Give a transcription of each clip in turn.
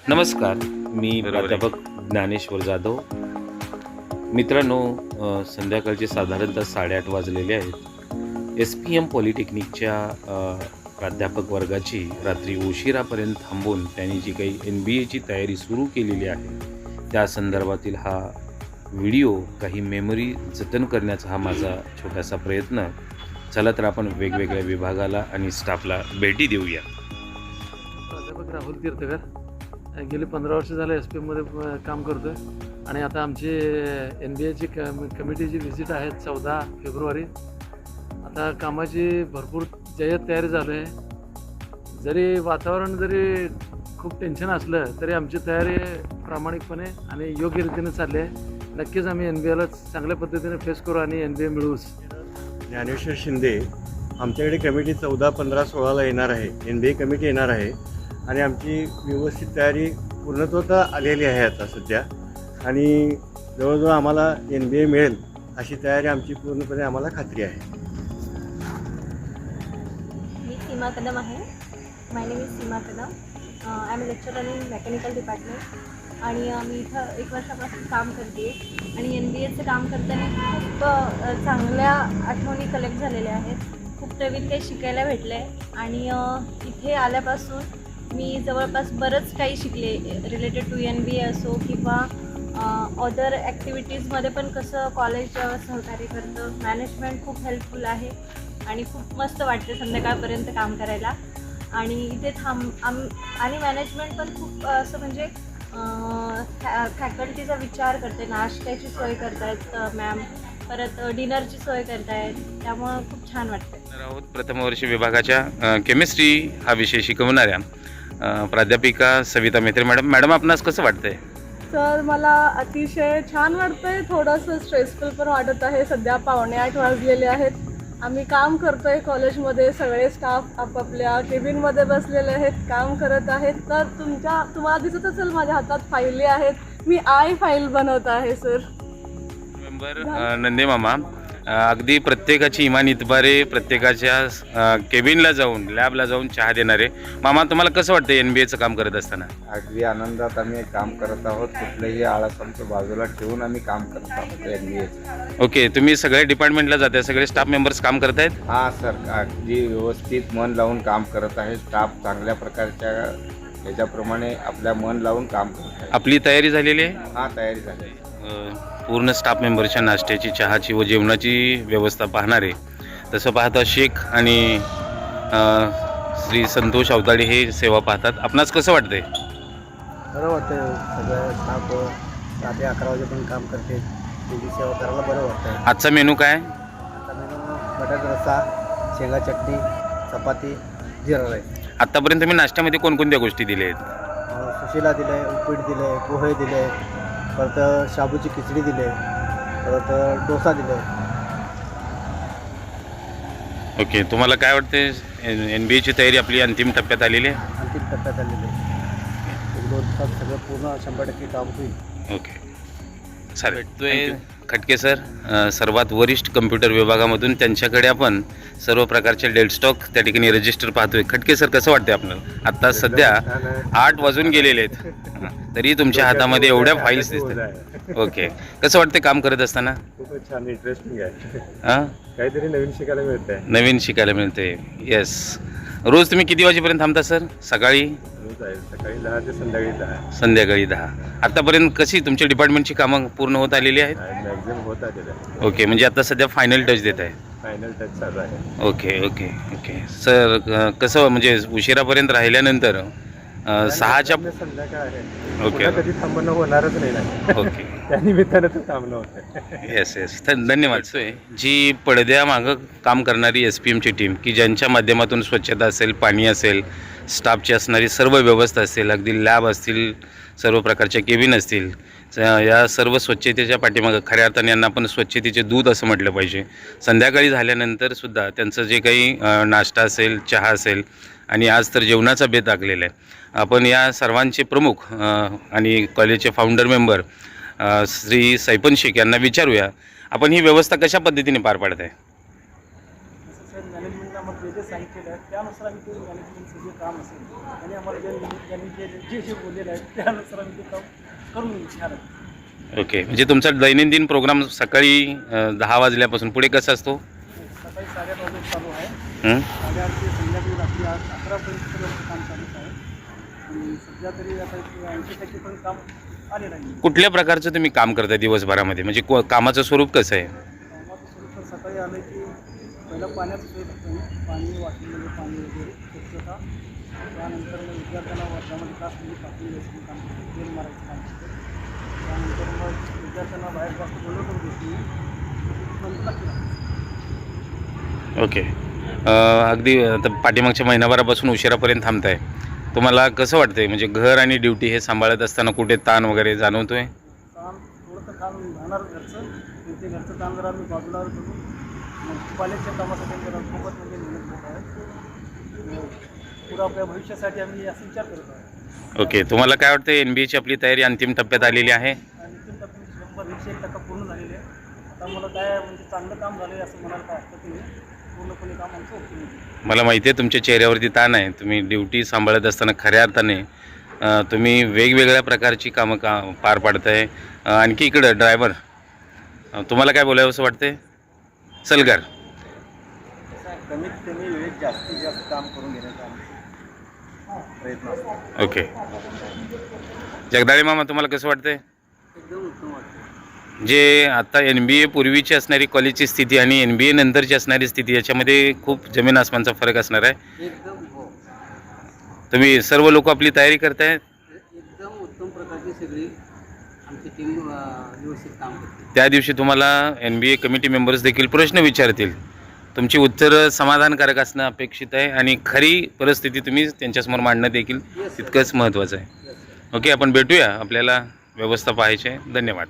नमस्कार, मी प्राध्यापक ज्ञानेश्वर जाधव. मित्रांनो, संध्याकाळचे साधारणतः 8:30 वाजलेले आहेत. SPM पॉलिटेक्निकच्या प्राध्यापक वर्गाची रात्री उशिरापर्यंत थांबून त्यांनी जी काही MBAची तयारी सुरू केलेली आहे, त्या संदर्भातील हा व्हिडिओ, काही मेमरी जतन करण्याचा हा माझा छोटासा प्रयत्न. चला तर आपण वेगवेगळ्या विभागाला आणि स्टाफला भेटी देऊया. प्राध्यापक राहुल तीर्थकर गेली 15 वर्ष झालं SPMमध्ये काम करतो आहे आणि आता आमची NBAची कमिटीची व्हिजिट आहे 14 फेब्रुवारी. आता कामाची भरपूर जय्यत तयारी झाली आहे. जरी वातावरण जरी खूप टेन्शन असलं तरी आमची तयारी प्रामाणिकपणे आणि योग्य रीतीने चालली आहे. नक्कीच आम्ही NBAला चांगल्या पद्धतीने फेस करू आणि NBA मिळवूच. ज्ञानेश्वर शिंदे. आमच्याकडे कमिटी 14, 15, 16ला येणार आहे. NBA कमिटी येणार आहे आणि आमची व्यवस्थित तयारी पूर्णत्वाला आलेली आहे आता सध्या, आणि जवळजवळ आम्हाला NBA मिळेल अशी तयारी आमची पूर्णपणे आम्हाला खात्री आहे. मी सीमा कदम आहे. My name is Seema Kadam. I am lecturer in mechanical department आणि मी इथं 1 वर्षापासून काम करते आणि NBAचं काम करताना खूप चांगल्या आठवणी कलेक्ट झालेल्या आहेत. खूप नवीन काही शिकायला भेटलं आहे आणि इथे आल्यापासून मी जवळपास बरंच काही शिकले रिलेटेड टू NBA असो किंवा अदर ॲक्टिव्हिटीजमध्ये पण कसं कॉलेज सहकार्य करतं. मॅनेजमेंट खूप हेल्पफुल आहे आणि खूप मस्त वाटते संध्याकाळपर्यंत काम करायला. आणि इथे आणि मॅनेजमेंट पण खूप असं म्हणजे फॅकल्टीचा विचार करते. नाश्त्याची सोय करतायत मॅम, परत डिनरची सोय करतायत, त्यामुळं खूप छान वाटतं. आहोत प्रथम वर्ष विभागाच्या केमिस्ट्री हा विषय शिकवणाऱ्या प्राध्यापिका सविता मेत्रे मॅडम आपणास कसं वाटतंय? सर, मला अतिशय छान वाटतंय. थोडंसं स्ट्रेसफुल पण वाटत आहे. सध्या 7:45 वाजलेले आहेत. आम्ही काम करतोय कॉलेजमध्ये. सगळे स्टाफ आपापल्या केबिनमध्ये बसलेले आहेत, काम करत आहेत. तर तुम्हाला दिसत असेल माझ्या हातात फाईली आहेत. मी फाईल बनवत आहे सर. मेंबर नंदे मामा अगदी प्रत्येकाची इमान इतबारे, प्रत्येकाच्या केबिनला जाऊन, लॅबला जाऊन चहा देणारे. मामा, तुम्हाला कसं वाटतं NBAचं काम करत असताना? अगदी आनंदात आम्ही काम करत आहोत. कुठलंही आळस आमच्या बाजूला ठेवून आम्ही काम करत आहोत NBAचं. ओके, तुम्ही सगळ्या डिपार्टमेंटला जाताय, सगळे स्टाफ मेंबर्स काम करत आहेत? हां सर, अगदी व्यवस्थित मन लावून काम करत आहे. स्टाफ चांगल्या प्रकारच्या याच्याप्रमाणे आपल्या मन लावून काम करत आहे. आपली तयारी झालेली आहे? हां, तयारी झाली आहे. पूर्ण स्टाफ मेंबरच्या नाश्त्याची, चहाची व जेवणाची व्यवस्था पाहणारे. तसं पाहता शेख आणि श्री संतोष अवताडे हे सेवा पाहतात. आपणास कसं वाटतंय? बरं वाटतं. सगळं स्टाफ 7 ते 11 वाजेपर्यंत काम करते. त्याची सेवा करायला बरं वाटतं. आजचा मेनू काय? आता मेनू बटाटा रस्सा, शेंगा चटणी, चपाती, जिरा राईस. आत्तापर्यंत तुम्ही नाश्त्यामध्ये कोणकोणत्या गोष्टी दिल्या आहेत? सुशीला दिलं आहे, उपीट दिलं आहे, पोहे दिले आहे, परत शाबूची खिचडी दिली आहे, परत डोसा दिला आहे. ओके, तुम्हाला काय वाटते? NBAची तयारी आपली अंतिम टप्प्यात आलेली आहे? अंतिम टप्प्यात आलेले आहे. 1-2 दिवसात सगळं पूर्ण 100% काम होईल. ओके, सर भेटतोय खटके सर, सर्वात वरिष्ठ कम्प्युटर विभागामधून. त्यांच्याकडे आपण सर्व प्रकारचे डेस्कटॉप त्या ठिकाणी रजिस्टर पाहतोय. खटके सर, कसं वाटतंय आपल्याला? आत्ता सध्या 8 वाजून गेलेले आहेत, तरी तुमच्या हातामध्ये एवढ्या फाईल्स दिसतात. ओके, कसं वाटतं काम करत असताना? खूपच छान, इंटरेस्टिंग आहे. हां, काहीतरी नवीन शिकायला मिळतंय. नवीन शिकायला मिळते. येस. रोज तुम्ही किती वाजेपर्यंत थांबता सर? सकाळी सकाळी 10 ते संध्याकाळी 10. संध्याकाळी 10. आतापर्यंत कशी तुमच्या डिपार्टमेंटची कामं पूर्ण होत आलेली आहेत? मॅक्झिमम होत आलेलं आहे. ओके, म्हणजे आता सध्या फायनल टच देत आहे. फायनल टच चालू आहे. ओके ओके ओके सर, कसं म्हणजे उशिरापर्यंत राहिल्यानंतर 6च्या संध्याकाळ आहे. ओके कधी थांबणं होणारच नाही ना. ओके. त्या निमित्तानं तर थांबणं होतं. येस येस, धन्यवाद. जी पडद्यामागं काम करणारी SPMची टीम, की ज्यांच्या माध्यमातून स्वच्छता असेल, पाणी असेल, स्टाफची असणारी सर्व व्यवस्था असेल, अगदी लॅब असतील, सर्व प्रकारच्या केबिन असतील, या सर्व स्वच्छतेच्या पाठीमागं खऱ्या अर्थाने यांना आपण स्वच्छतेचे दूत असं म्हटलं पाहिजे. संध्याकाळी झाल्यानंतरसुद्धा त्यांचं जे काही नाश्ता असेल, चहा असेल, आणि आज तर जेवणाचा बेत आखलेला आहे. आपण या सर्वांचे प्रमुख आणि कॉलेजचे फाउंडर मेंबर श्री सैपन शेख यांना विचारूया, आपण ही व्यवस्था कशा पद्धतीने पार पाडत आहे? सर, मॅनेजमेंटला मग जे सांगितलेलं आहे त्यानुसार आम्ही ते मॅनेजमेंटचं जे काम असेल आणि आम्हाला ज्यांनी जे जे बोललेलं आहे त्यानुसार आम्ही ते काम करून घेणार आहे. ओके, म्हणजे तुमचा दैनंदिन प्रोग्राम सकाळी 10 वाजल्यापासून पुढे कसा असतो? सकाळी 8:30 वाजता चालू आहे, हं? 8:30 ते संध्याकाळी रात्री 11पर्यंत काम चालूच आहे. आणि सध्या तरी आता 80% काम आलेलं आहे. कुठल्या प्रकारचं तुम्ही काम करता दिवसभरामध्ये, म्हणजे कामाचं स्वरूप कसं आहे? कामाचं स्वरूप तर सकाळी आलं की पहिलं पाण्याचं सोय करतो मी, पाणी वाटलेलं पाणी वगैरे स्वच्छता, त्यानंतर मग विद्यार्थ्यांना वर्षामध्ये क्लासमध्ये टाकून द्यायचं काम करतो, तेल मारायचं काम करतो. त्यानंतर मग विद्यार्थ्यांना बाहेर जास्त बोलवून करून देतो मी, नंतर ओके. अगदी आता पाठीमागच्या महिनाभरापासून उशिरापर्यंत थांबताय, तुम्हाला कसं वाटतंय? म्हणजे घर आणि ड्युटी हे सांभाळत असताना कुठे ताण वगैरे जाणवतोय? काम थोडं तर काम राहणार घरचं, ते घरचं काम जरा आम्ही बाजूला करून मग कॉलेजच्या कामासाठी जरा खूपच म्हणजे मेहनत करत आहे. पुढं आपल्या भविष्यासाठी आम्ही असा विचार करत आहे. ओके, तुम्हाला काय वाटतं? NBA ची आपली तयारी अंतिम टप्प्यात आलेली आहे. आणि ते टप्पे 100-101% पूर्ण झालेले आहे. आता मला काय म्हणजे चांगलं काम झालं आहे असं म्हणायला काय हरकत नाही. पूर्णपणे काम आमचं ओके नाही. मला माहिती आहे तुमच्या चेहऱ्यावरती ताण आहे. तुम्ही ड्युटी सांभाळत असताना खऱ्या अर्थाने तुम्ही वेगवेगळ्या प्रकारची कामं पार पाडताय. आणखी इकडं ड्रायव्हर, तुम्हाला काय बोलावं असं वाटतंय? सलगर, कमीत कमी वेळेत जास्तीत जास्त काम करून घेण्याचा प्रयत्न असतो. ओके. जगदाळे मामा, तुम्हाला कसं वाटतंय? एकदम उत्तम वाटतं. जे आता NBA पूर्वीची असणारी कॉलेजची स्थिती आणि NBA नंतरची असणारी स्थिती याच्यामध्ये खूप जमीन आसमानचा फरक असणार आहे. एकदम हो, तुम्ही सर्व लोक आपली तयारी करतायत. एकदम उत्तम प्रकारची सगळी आमची टीम व्यवस्थित काम करते. त्या दिवशी तुम्हाला NBA कमिटी मेंबर्स देखील प्रश्न विचारतील. तुमची उत्तरं समाधानकारक असणं अपेक्षित आहे आणि खरी परिस्थिती तुम्ही त्यांच्यासमोर मांडणं देखील तितकंच महत्त्वाचं आहे. ओके, आपण भेटूया. आपल्याला व्यवस्था पाहायची आहे. धन्यवाद.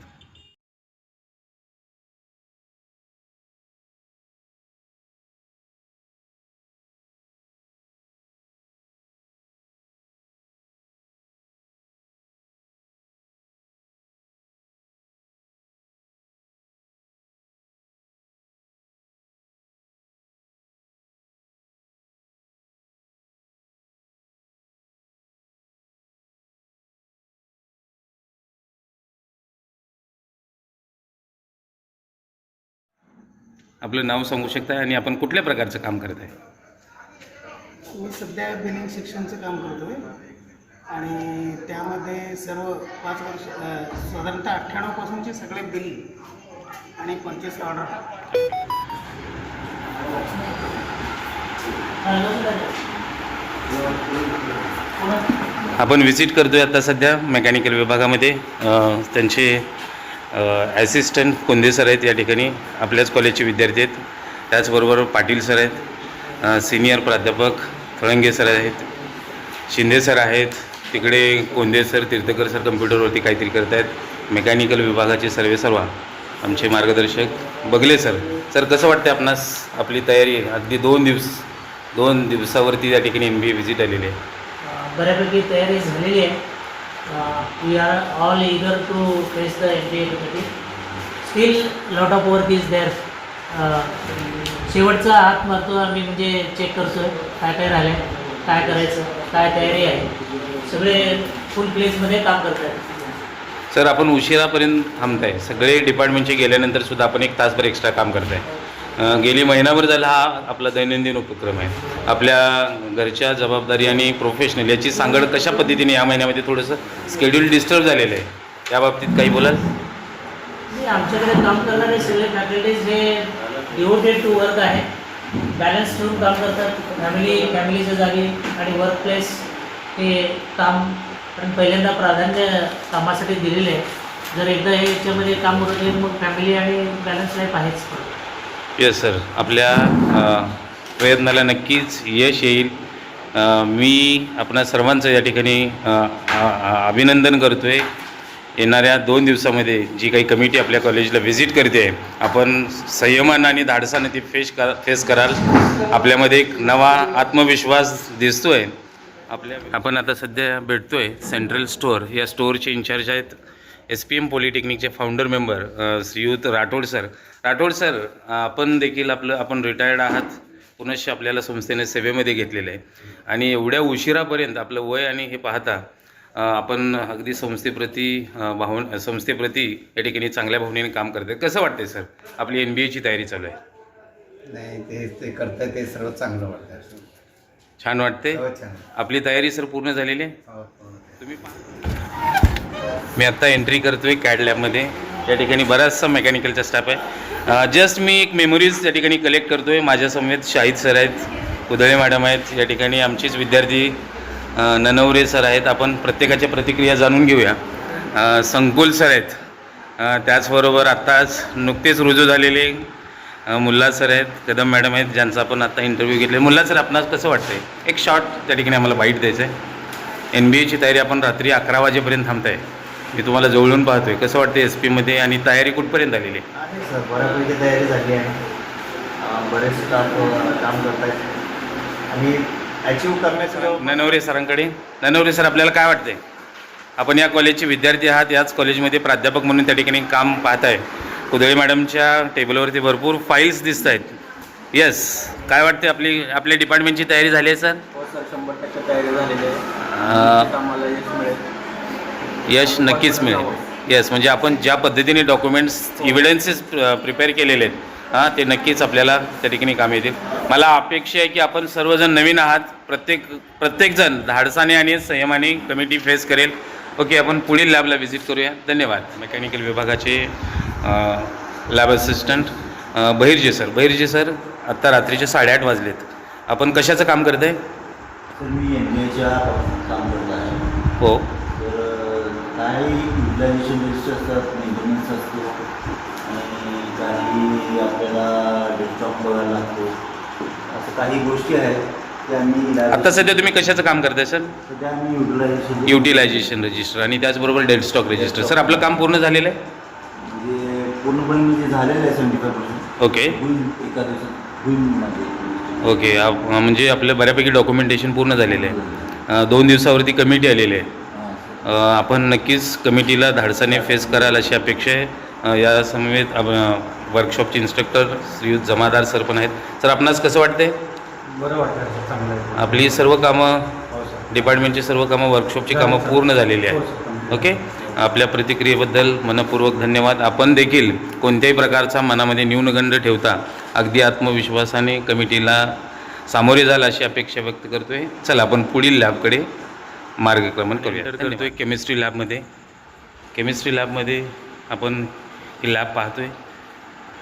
आपलं नाव सांगू शकता आणि आपण कुठल्या प्रकारचं काम करत आहे? मी सध्या बिलिंग सेक्शनचं काम करतो आहे आणि त्यामध्ये सर्व 5 वर्ष साधारणतः 98पासूनचे सगळे बिल आणि परचेस ऑर्डर. आपण व्हिजिट करतोय आता सध्या मेकॅनिकल विभागामध्ये. त्यांचे ॲसिस्टंट कोंदे सर आहेत या ठिकाणी, आपल्याच कॉलेजचे विद्यार्थी आहेत. त्याचबरोबर पाटील सर आहेत, सिनियर प्राध्यापक फळंगे सर आहेत, शिंदे सर आहेत, तिकडे कोंदे सर, तीर्थकर सर कम्प्युटरवरती काहीतरी करत आहेत. मेकॅनिकल विभागाचे सर्वेसर्वा आमचे मार्गदर्शक बगले सर. सर, कसं वाटतं आपणास? आपली तयारी अगदी 2 दिवसावरती या ठिकाणी NBA व्हिजिट आलेली आहे. बऱ्यापैकी तयारी झालेली आहे. We are all eager to face the NBA committee. Still lot of work is there. शेवटचा हात मारतो आम्ही, म्हणजे चेक करतो आहे काय काय राहिलं आहे, काय करायचं, काय तयारी आहे. सगळे फुल प्लेसमध्ये काम करत आहेत. सर, आपण उशिरापर्यंत थांबताय. सगळे डिपार्टमेंटचे गेल्यानंतर सुद्धा आपण 1 तासभर एक्स्ट्रा काम करताय. गेली महिनाभर झाला हा आपला दैनंदिन उपक्रम आहे. आपल्या घरच्या जबाबदारी आणि प्रोफेशनल याची सांगड कशा पद्धतीने या महिन्यामध्ये थोडंसं स्केड्यूल डिस्टर्ब झालेलं आहे, त्याबाबतीत काही बोलाल? आमच्याकडे काम करणारे सगळे फॅकल्टीज हे डिवोटेड टू वर्क आहे. बॅलन्स ठेवून काम करतात. फॅमिलीच्या जागी आणि वर्क प्लेस हे काम पण पहिल्यांदा प्राधान्य कामासाठी दिलेलं आहे. जर एकदा हे याच्यामध्ये काम होत असेल मग फॅमिली आणि बॅलन्स लाईफ आहेच. येस सर, आपल्या प्रयत्नाला नक्कीच यश येईल. मी आपणा सर्वांचं या ठिकाणी अभिनंदन करतो आहे. येणाऱ्या 2 दिवसामध्ये जी काही कमिटी आपल्या कॉलेजला व्हिजिट करते आहे, आपण संयमानं आणि धाडसानं ती फेस कराल. आपल्यामध्ये एक नवा आत्मविश्वास दिसतो आहे. आपण आता सध्या भेटतो आहे सेंट्रल स्टोअर. या स्टोअरचे इन्चार्ज आहेत SPM पॉलिटेक्निकचे फाउंडर मेंबर श्रीयुत राठोड सर. राठोड सर, आपण देखील आपण रिटायर्ड आहात, पुनश्च आपल्याला संस्थेने सेवेमध्ये घेतलेलं आहे आणि एवढ्या उशिरापर्यंत आपलं वय आणि हे पाहता आपण अगदी संस्थेप्रती या ठिकाणी चांगल्या भावनेने काम करते. कसं वाटतंय सर? आपली NBA ची तयारी चालू आहे. नाही ते करताय ते सर्व चांगलं वाटतं. छान वाटते. हो, छान. आपली तयारी सर पूर्ण झालेली आहे. हो. तुम्ही मी आत्ता एंट्री करतोय कॅड लॅबमध्ये. या ठिकाणी बराचसा मेकॅनिकलचा स्टाफ आहे. जस्ट मी एक मेमोरीज या ठिकाणी कलेक्ट करतोय. माझ्यासमवेत शाहिद सर आहेत, कुदळे मॅडम आहेत, या ठिकाणी आमचीच विद्यार्थी ननवरे सर आहेत. आपण प्रत्येकाच्या प्रतिक्रिया जाणून घेऊया. संकुल सर आहेत, त्याचबरोबर आत्ताच नुकतेच रुजू झालेले मुल्ला सर आहेत, कदम मॅडम आहेत, ज्यांचा आपण आत्ता इंटरव्ह्यू घेतले. मुल्ला सर, आपणास कसं वाटतंय? एक शॉर्ट त्या ठिकाणी आम्हाला बाईट द्यायचं आहे. NBA ची तयारी आपण रात्री 11 वाजेपर्यंत थांबताय. मी तुम्हाला जवळून पाहतोय. कसं वाटतं SP मध्ये आणि तयारी कुठपर्यंत आलेली आहे? आहे सर, बऱ्यापैकी तयारी झाली आहे. बरेच स्टाफ काम करत आहेत आणि अचीव करण्याचं. ननवरे सरांकडे. ननवरे सर, आपल्याला काय वाटतंय? आपण या कॉलेजचे विद्यार्थी आहात, याच कॉलेजमध्ये प्राध्यापक म्हणून त्या ठिकाणी काम पाहताय. कुदळे मॅडमच्या टेबलवरती भरपूर फाईल्स दिसत आहेत. येस, काय वाटते? आपल्या डिपार्टमेंटची तयारी झाली आहे सर? हो सर, 100% तयारी झालेली आहे. आम्हाला यश मिळेल. यश नक्कीच मिळेल. येस, म्हणजे आपण ज्या पद्धतीने डॉक्युमेंट्स इव्हिडन्सेस प्रिपेअर केलेले आहेत ते नक्कीच आपल्याला त्या ठिकाणी काम येतील. मला अपेक्षा आहे की आपण सर्वजण नवीन आहात. प्रत्येकजण धाडसाने आणि संयमाने कमिटी फेस करेल. ओके, आपण पुढील लॅबला व्हिजिट करूया. धन्यवाद. मेकॅनिकल विभागाचे लॅब असिस्टंट बहिर्जे सर, आत्ता रात्रीचे 8:30 वाजलेत. आपण कशाचं काम करत आहे? तर मी NBA काम करत आहे. हो. तर काही युटिलायझेशन लिस्ट असतात, मेंटेनन्स असतो आणि काही आपल्याला डेस्कटॉप बघायला लागतो. असं काही गोष्टी आहेत त्या आम्ही आता सध्या तुम्ही कशाचं काम करताय सर? सध्या आम्ही युटिलायझेशन रजिस्टर आणि त्याचबरोबर डेड स्टॉक रजिस्टर. सर, आपलं काम पूर्ण झालेलं आहे? म्हणजे पूर्णपणे म्हणजे झालेलं आहे 75%. ओके. होईल एका दिवसात होईल म्हणजे. ओके, म्हणजे आपलं बऱ्यापैकी डॉक्युमेंटेशन पूर्ण झालेलं आहे. 2 दिवसावरती कमिटी आलेली आहे. आपण नक्कीच कमिटीला धाडसाने फेस कराल अशी अपेक्षा आहे. या समवेत वर्कशॉपचे इन्स्ट्रक्टर श्री जमादार सर पण आहेत. सर, आपणास कसं वाटतंय? बरं वाटतं, चांगलं आहे. आपली सर्व कामं, डिपार्टमेंटची सर्व कामं, वर्कशॉपची कामं पूर्ण झालेली आहेत. ओके, आपल्या प्रतिक्रियेबद्दल मनपूर्वक धन्यवाद. आपण देखील कोणत्याही प्रकारचा मनामध्ये न्यूनगंड ठेवता अगदी आत्मविश्वासाने कमिटीला सामोरे जाल अशी अपेक्षा व्यक्त करतोय. चला, आपण पुढील लॅबकडे मार्गक्रमण करतोय. केमिस्ट्री लॅबमध्ये आपण ही लॅब पाहतोय.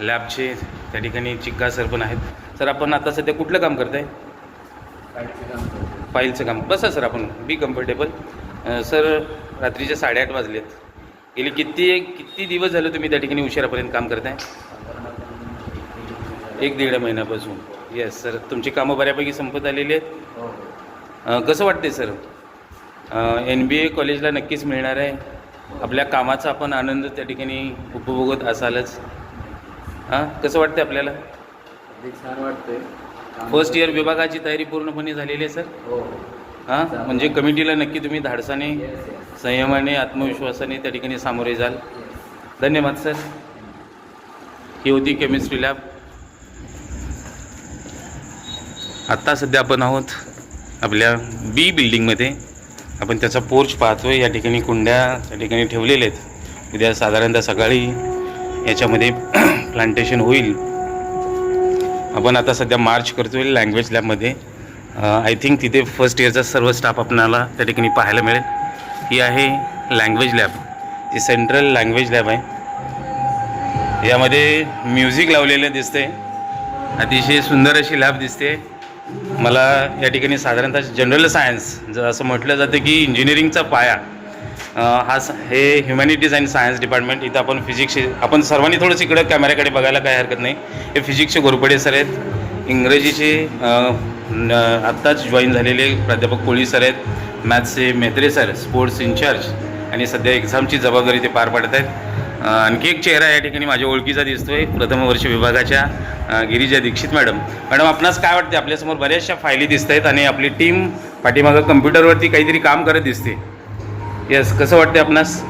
लॅबचे त्या ठिकाणी चिक्का सर पण आहेत. सर, आपण आता सध्या कुठलं काम करताय? फाईलचं काम. बसा सर, आपण बी कम्फर्टेबल. सर, रात्रीचे 8:30 वाजलेत. गेली किती दिवस झाले तुम्ही त्या ठिकाणी उशिरापर्यंत काम करताय? 1-1.5 महिन्यापासून. येस सर, तुमची कामं बऱ्यापैकी संपत आलेली आहेत. कसं वाटते सर? NBA कॉलेजला नक्कीच मिळणार आहे. आपल्या कामाचा आपण आनंद त्या ठिकाणी उपभोगत असालच. कसं वाटतं आपल्याला? छान वाटतंय. फर्स्ट इयर विभागाची तयारी पूर्णपणे झालेली आहे सर. म्हणजे कमिटीला नक्की तुम्ही धाडसाने, संयमाने, आत्मविश्वासाने त्या ठिकाणी सामोरे जाल. धन्यवाद सर. ही होती केमिस्ट्री लॅब. आत्ता सध्या आपण आहोत आपल्या बी बिल्डिंगमध्ये. आपण त्याचा पोर्च पाहतोय. या ठिकाणी कुंड्या त्या ठिकाणी ठेवलेल्या आहेत. उद्या साधारणतः सकाळी याच्यामध्ये प्लांटेशन होईल. आपण आता सध्या मार्च करतोय लँग्वेज लॅबमध्ये. आय थिंक तिथे फर्स्ट इयरचा सर्व स्टाफ आपल्याला त्या ठिकाणी पाहायला मिळेल. ही आहे लँग्वेज लॅब. ही सेंट्रल लँग्वेज लॅब आहे. यामध्ये म्युझिक लावलेलं दिसते. अतिशय सुंदर अशी लॅब दिसते. मला या ठिकाणी साधारणतः जनरल सायन्स असं म्हटलं जातं की इंजिनिअरिंगचा पाया हे ह्युमॅनिटीज अँड सायन्स डिपार्टमेंट. इथं आपण फिजिक्सचे, आपण सर्वांनी थोडंसं इकडं कॅमेऱ्याकडे बघायला काही हरकत नाही. हे फिजिक्सचे घोरपडे सर आहेत. इंग्रजीचे आत्ताच जॉईन झालेले प्राध्यापक कोळी सर आहेत. मॅथ्सचे मेत्रे सर, स्पोर्ट्स इन्चार्ज, आणि सध्या एक्झामची जबाबदारी ते पार पाडत आहेत. आणखी एक चेहरा या ठिकाणी माझ्या ओळखीचा दिसतोय. प्रथम वर्ष विभागाच्या गिरिजा दीक्षित मॅडम. आपणास काय वाटते? आपल्यासमोर बऱ्याचशा फायली दिसत आहेत आणि आपली टीम पाठीमागं कम्प्युटरवरती काहीतरी काम करत दिसते. येस, कसं वाटते आपणास?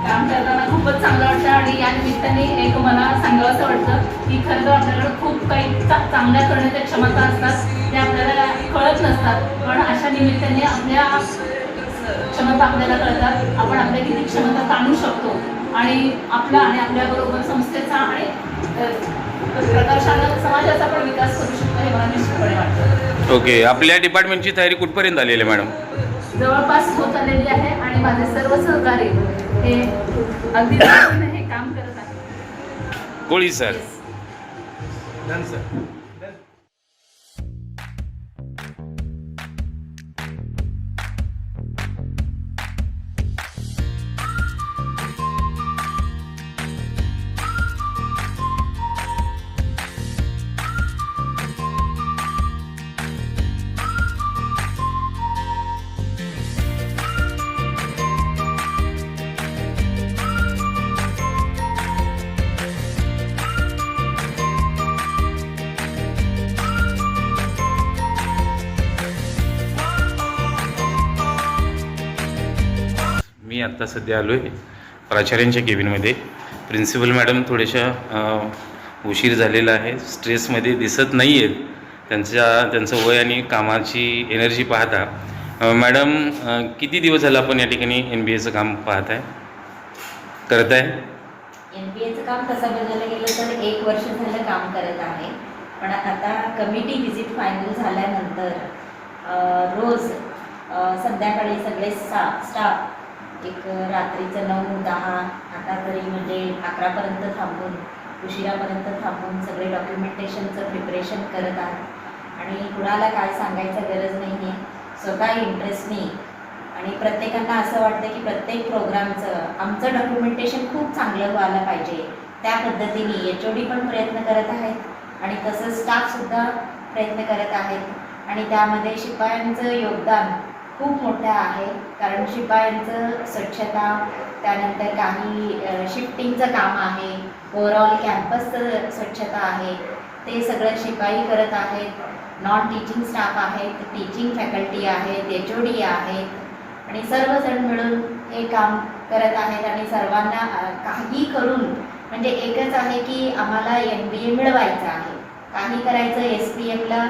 काम करताना खूपच चांगलं वाटतं आणि या निमित्ताने एक मला सांगावं असं वाटतं की खरं तर आपल्याकडे खूप काही चांगल्या करण्याच्या क्षमता असतात ते आपल्याला कळत नसतात, पण अशा निमित्ताने आपल्या क्षमता आपल्याला कळतात, आपण आपल्या किती क्षमता ताणू शकतो आणि आपला आणि आपल्याबरोबर संस्थेचा आणि प्रकर्षानं समाजाचा पण विकास करू शकतो हे मला निश्चितपणे वाटतं. ओके, आपल्या डिपार्टमेंटची तयारी कुठपर्यंत आलेली आहे मॅडम? जवळपास होत आलेली आहे आणि माझे सर्व सहकारी हे अगदी जवळून हे काम करत आहेत. कोळी सर. Done sir. मी आत्ता सध्या आलो आहे प्राचार्यांच्या केबिनमध्ये. प्रिन्सिपल मॅडम थोड्याशा उशीर झालेला आहे, स्ट्रेसमध्ये दिसत नाही आहेत. त्यांचं वय आणि कामाची एनर्जी पाहता मॅडम किती दिवस झालं आपण या ठिकाणी NBAचं काम पाहत आहे, करत आहे? NBAचं काम तसं बघायला गेलं तर 1 वर्ष झालं काम करत आहे, पण आता कमिटी व्हिजिट फायनल झाल्यानंतर रोज संध्याकाळी सगळे स्टाफ एक रात्रीचं 9-10 आता तरी म्हणजे 11पर्यंत थांबून उशिरापर्यंत थांबून सगळे डॉक्युमेंटेशनचं प्रिपरेशन करत आहेत आणि कुणाला काय सांगायचं गरज नाही आहे. स्वतः इंटरेस्टनी आणि प्रत्येकांना असं वाटतं की प्रत्येक प्रोग्रामचं आमचं डॉक्युमेंटेशन खूप चांगलं व्हायला पाहिजे, त्या पद्धतीने HOD पण प्रयत्न करत आहेत आणि तसंच स्टाफसुद्धा प्रयत्न करत आहेत आणि त्यामध्ये शिपायांचं योगदान खूप मोठं आहे, कारण शिपायांचं स्वच्छता, त्यानंतर काही शिफ्टिंगचं काम आहे, ओव्हरऑल कॅम्पसचं स्वच्छता आहे, ते सगळं शिपाई करत आहेत. नॉन टीचिंग स्टाफ आहेत, टीचिंग फॅकल्टी आहेत, HOD आहेत आणि सर्वजण मिळून हे काम करत आहेत आणि सर्वांना काही करून म्हणजे एकच आहे की आम्हाला NBA मिळवायचं आहे, काही करायचं SPMला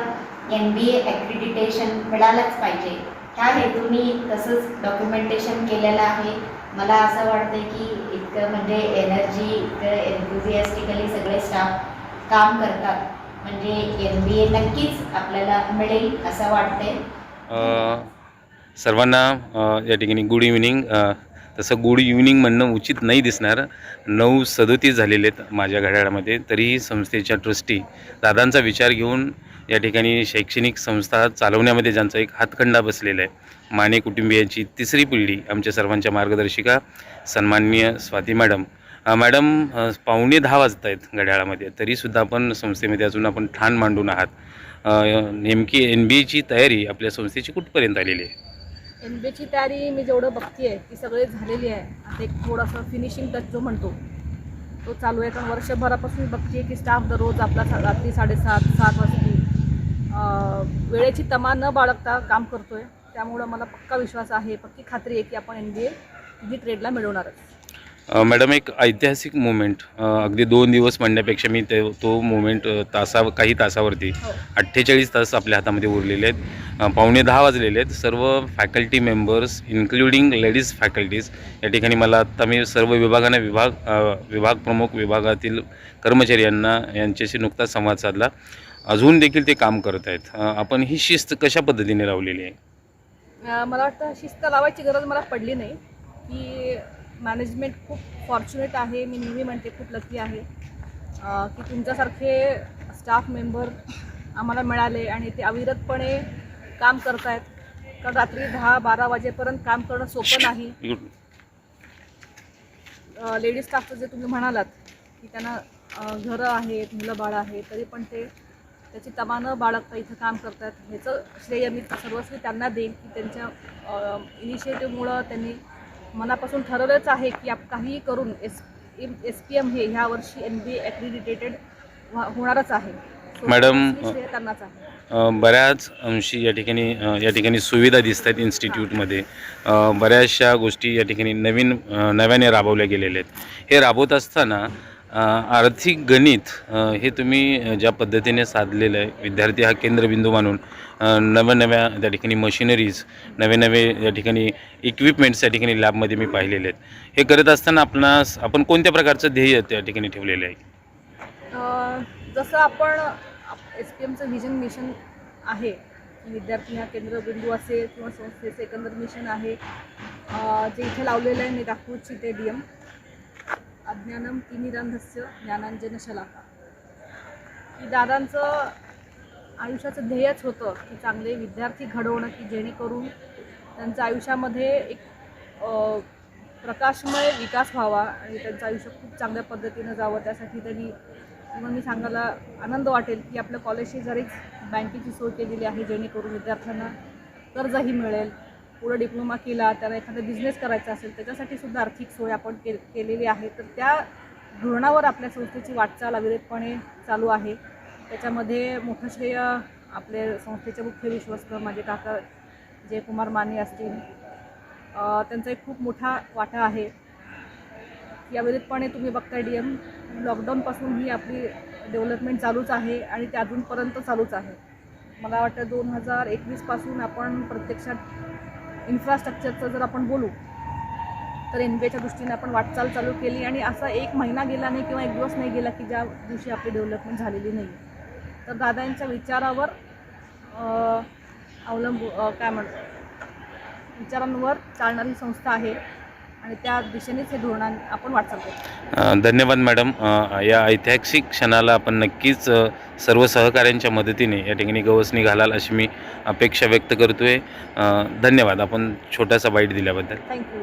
NBA ॲक्रिडिटेशन मिळालंच पाहिजे, ह्या हेतूने तसंच डॉक्युमेंटेशन केलेलं आहे. मला असं वाटतं की इतकं म्हणजे एनर्जी, इतकं एन्थुझियास्टिकली सगळे स्टाफ काम करतात म्हणजे NBA नक्कीच आपल्याला मिळेल असं वाटतंय. सर्वांना या ठिकाणी गुड इव्हिनिंग. तसं गुड इव्हिनिंग म्हणणं उचित नाही दिसणार. 9:37 झालेले आहेत माझ्या घड्याळामध्ये, तरीही संस्थेच्या ट्रस्टी दादांचा विचार घेऊन या ठिकाणी शैक्षणिक संस्था चालवण्यामध्ये ज्यांचा एक हातखंडा बसलेला आहे, माने कुटुंबियांची 3री पिढी, आमच्या सर्वांच्या मार्गदर्शिका सन्माननीय स्वाती मॅडम. मॅडम 9:15 वाजत आहेत घड्याळामध्ये, तरीसुद्धा आपण संस्थेमध्ये अजून आपण ठाण मांडून आहात. नेमकी NBAची तयारी आपल्या संस्थेची कुठपर्यंत आलेली आहे? NBAची तयारी मी जेवढं बघते आहे ती सगळी झालेली आहे. आता एक थोडंसं फिनिशिंग टच जो म्हणतो तो चालू आहे, कारण वर्षभरापासून बघते की स्टाफ दररोज आपला रात्री 7:30-7 वाजता वेळेची तमा न बाळगता काम करतो आहे. त्यामुळं मला पक्का विश्वास आहे, पक्की खात्री आहे की आपण NBA ही ट्रेडला मिळवणारच. मॅडम, एक ऐतिहासिक मुवमेंट, अगदी 2 दिवस म्हणण्यापेक्षा मी तो मुवमेंट काही तासावरती 48 तास आपल्या हातामध्ये उरलेले आहेत. 9:15 वाजलेले आहेत. सर्व faculty members including ladies faculties या ठिकाणी मला आत्ता मी सर्व विभागांना विभाग प्रमुख, विभागातील कर्मचारी यांच्याशी नुकताच संवाद साधला. अजून देखील ते काम करत आहेत. आपण ही शिस्त कशा पद्धतीने लावलेली आहे? मला वाटतं शिस्त लावायची गरज मला पडली नाही, की मॅनेजमेंट खूप फॉर्च्युनेट आहे. मी नेहमी म्हणते खूप लकी आहे की तुमच्यासारखे स्टाफ मेंबर आम्हाला मिळाले आणि ते अविरतपणे काम करत आहेत. कारण रात्री 10-12 वाजेपर्यंत काम करणं सोपं नाही. लेडीज स्टाफचं जे तुम्ही म्हणालात की त्यांना घरं आहेत, मुलं बाळं आहेत, तरी पण ते त्याची तमा न बाळगता इथं काम करतात. ह्याचं श्रेय मी सर्वस्वी त्यांना देईन की त्यांच्या इनिशिएटिव्हमुळं त्यांनी मनापासून ठरवलंच आहे की काहीही करून SPM हे ह्या वर्षी NBA ॲक्रिडिटेटेड होणारच आहे. मॅडम, श्रेय त्यांनाच आहे. बऱ्याच अंशी या ठिकाणी सुविधा दिसत आहेत इन्स्टिट्यूटमध्ये. बऱ्याचशा गोष्टी या ठिकाणी नव्याने राबवल्या गेलेल्या आहेत. हे राबवत असताना आर्थिक गणित हे तुम्ही ज्या पद्धतीने साधलेलं आहे, विद्यार्थी हा केंद्रबिंदू मानून नव्या त्या ठिकाणी मशिनरीज, नवे या ठिकाणी इक्विपमेंट्स या ठिकाणी लॅबमध्ये मी पाहिलेले आहेत. हे करत असताना आपण कोणत्या प्रकारचं ध्येय त्या ठिकाणी ठेवलेलं आहे? जसं आपण SPMचं व्हिजन मिशन आहे की विद्यार्थी हा केंद्रबिंदू असेल किंवा संस्थेचं एकंदर मिशन आहे जे इथे लावलेलं आहे निराकृत DM अज्ञानम तिमिरांधस्य ज्ञानांजन शलाका, की दादांचं आयुष्याचं ध्येयच होतं की चांगले विद्यार्थी घडवणं, की जेणेकरून त्यांच्या आयुष्यामध्ये एक प्रकाशमय विकास व्हावा आणि त्यांचं आयुष्य खूप चांगल्या पद्धतीनं जावं. त्यासाठी त्यांनी किंवा मी सांगायला आनंद वाटेल की आपल्या कॉलेज शेजारीच बँकेची सोय केलेली आहे, जेणेकरून विद्यार्थ्यांना कर्जही मिळेल. पुढं डिप्लोमा केला, त्याला एखादा बिझनेस करायचा असेल त्याच्यासाठी सुद्धा आर्थिक सोय आपण केलेली आहे. तर त्या धोरणावर आपल्या संस्थेची वाटचाल अविरतपणे चालू आहे. त्याच्यामध्ये मोठं श्रेय आपले संस्थेचे मुख्य विश्वस्त माझे काका जयकुमार माने असतील, त्यांचा एक खूप मोठा वाटा आहे. या विरुद्धपणे तुम्ही बघताय DM लॉकडाऊनपासून ही आपली डेव्हलपमेंट चालूच आहे आणि ते अजूनपर्यंत चालूच आहे. मला वाटतं 2021पासून आपण प्रत्यक्षात इन्फ्रास्ट्रक्चरचं जर आपण बोलू तर NBAच्या दृष्टीने आपण वाटचाल चालू केली आणि असा एक महिना गेला नाही किंवा एक दिवस नाही गेला की ज्या दिवशी आपली डेव्हलपमेंट झालेली नाही. तर दादांच्या विचारावर विचारांवर चालणारी संस्था आहे आणि त्या दिशेनेच हे धोरण आपण वाटचाल करतो. धन्यवाद मॅडम. या ऐतिहासिक क्षणाला आपण नक्कीच सर्व सहकाऱ्यांच्या मदतीने या ठिकाणी गवसणी घालाल अशी मी अपेक्षा व्यक्त करतोय. धन्यवाद आपण छोटासा बाईट दिल्याबद्दल. थँक्यू.